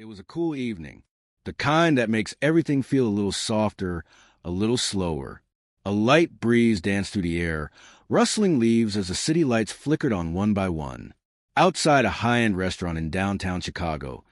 It was a cool evening, the kind that makes everything feel a little softer, a little slower. A light breeze danced through the air, rustling leaves as the city lights flickered on one by one. Outside a high-end restaurant in downtown Chicago,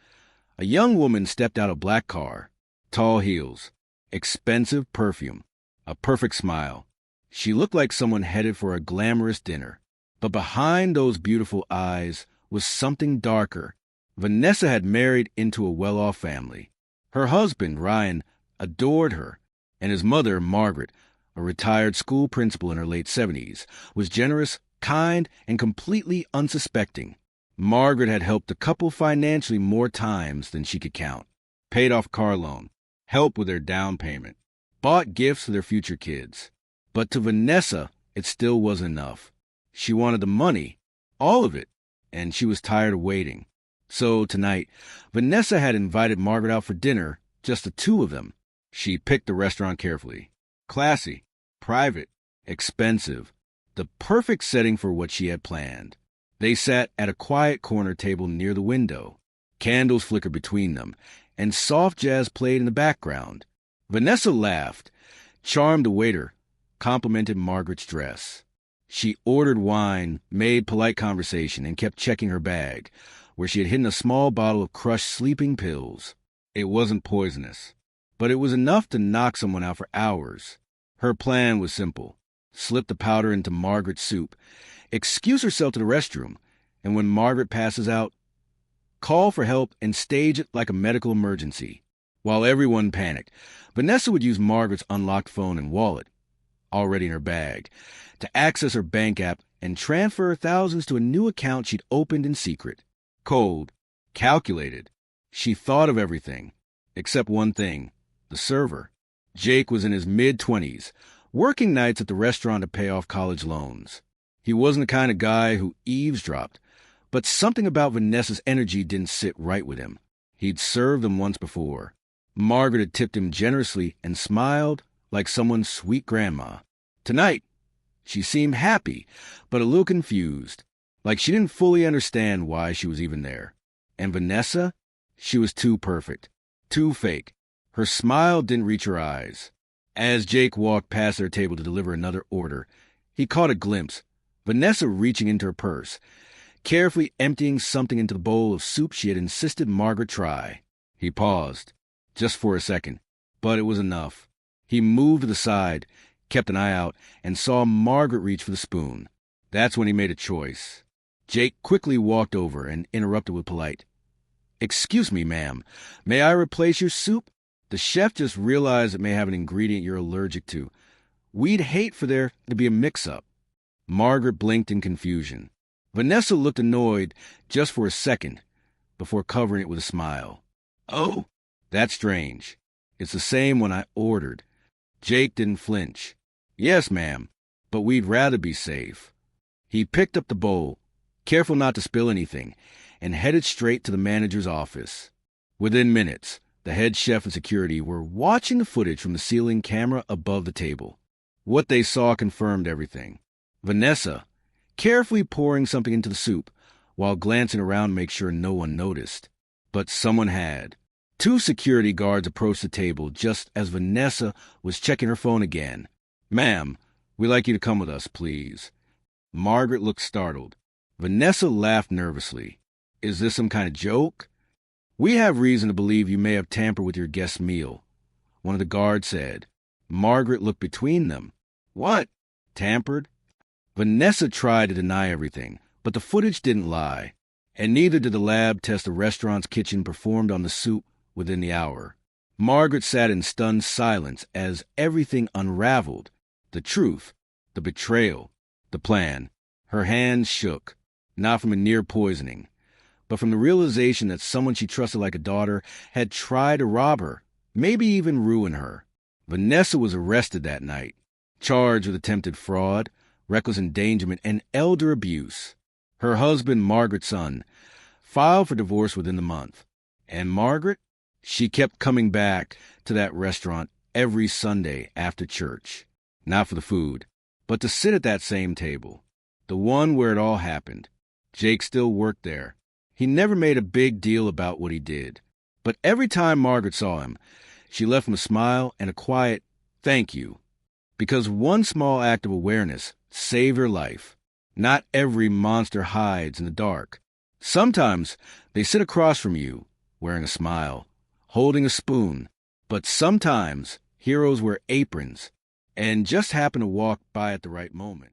a young woman stepped out of a black car, tall heels, expensive perfume, a perfect smile. She looked like someone headed for a glamorous dinner. But behind those beautiful eyes was something darker. Vanessa had married into a well-off family. Her husband, Ryan, adored her, and his mother, Margaret, a retired school principal in her late 70s, was generous, kind, and completely unsuspecting. Margaret had helped the couple financially more times than she could count, paid off a car loan, helped with their down payment, bought gifts for their future kids. But to Vanessa, it still wasn't enough. She wanted the money, all of it, and she was tired of waiting. So tonight, Vanessa had invited Margaret out for dinner, just the two of them. She picked the restaurant carefully. Classy, private, expensive, the perfect setting for what she had planned. They sat at a quiet corner table near the window. Candles flickered between them, and soft jazz played in the background. Vanessa laughed, charmed the waiter, complimented Margaret's dress. She ordered wine, made polite conversation, and kept checking her bag, where she had hidden a small bottle of crushed sleeping pills. It wasn't poisonous, but it was enough to knock someone out for hours. Her plan was simple. Slip the powder into Margaret's soup, excuse herself to the restroom, and when Margaret passes out, call for help and stage it like a medical emergency. While everyone panicked, Vanessa would use Margaret's unlocked phone and wallet, already in her bag, to access her bank app and transfer thousands to a new account she'd opened in secret. Cold, calculated. She thought of everything, except one thing, the server. Jake was in his mid-20s, working nights at the restaurant to pay off college loans. He wasn't the kind of guy who eavesdropped, but something about Vanessa's energy didn't sit right with him. He'd served them once before. Margaret had tipped him generously and smiled like someone's sweet grandma. Tonight, she seemed happy, but a little confused, like she didn't fully understand why she was even there. And Vanessa? She was too perfect, too fake. Her smile didn't reach her eyes. As Jake walked past their table to deliver another order, he caught a glimpse, Vanessa reaching into her purse, carefully emptying something into the bowl of soup she had insisted Margaret try. He paused, just for a second, but it was enough. He moved to the side, kept an eye out, and saw Margaret reach for the spoon. That's when he made a choice. Jake quickly walked over and interrupted with polite, "Excuse me, ma'am, may I replace your soup? The chef just realized it may have an ingredient you're allergic to. We'd hate for there to be a mix-up." Margaret blinked in confusion. Vanessa looked annoyed just for a second before covering it with a smile. "Oh, that's strange. It's the same one I ordered." Jake didn't flinch. "Yes, ma'am, but we'd rather be safe." He picked up the bowl, careful not to spill anything, and headed straight to the manager's office. Within minutes, the head chef and security were watching the footage from the ceiling camera above the table. What they saw confirmed everything. Vanessa, carefully pouring something into the soup, while glancing around to make sure no one noticed. But someone had. Two security guards approached the table just as Vanessa was checking her phone again. "Ma'am, we'd like you to come with us, please." Margaret looked startled. Vanessa laughed nervously. "Is this some kind of joke?" "We have reason to believe you may have tampered with your guest's meal," one of the guards said. Margaret looked between them. "What? Tampered?" Vanessa tried to deny everything, but the footage didn't lie, and neither did the lab test the restaurant's kitchen performed on the soup within the hour. Margaret sat in stunned silence as everything unraveled. The truth, the betrayal, the plan. Her hands shook, not from a near poisoning, but from the realization that someone she trusted like a daughter had tried to rob her, maybe even ruin her. Vanessa was arrested that night, charged with attempted fraud, reckless endangerment, and elder abuse. Her husband, Margaret's son, filed for divorce within the month. And Margaret? She kept coming back to that restaurant every Sunday after church. Not for the food, but to sit at that same table. The one where it all happened. Jake still worked there. He never made a big deal about what he did, But every time Margaret saw him, she left him a smile and a quiet thank you. Because one small act of awareness saved her life. Not every monster hides in the dark. Sometimes they sit across from you, wearing a smile, holding a spoon. But sometimes heroes wear aprons and just happen to walk by at the right moment.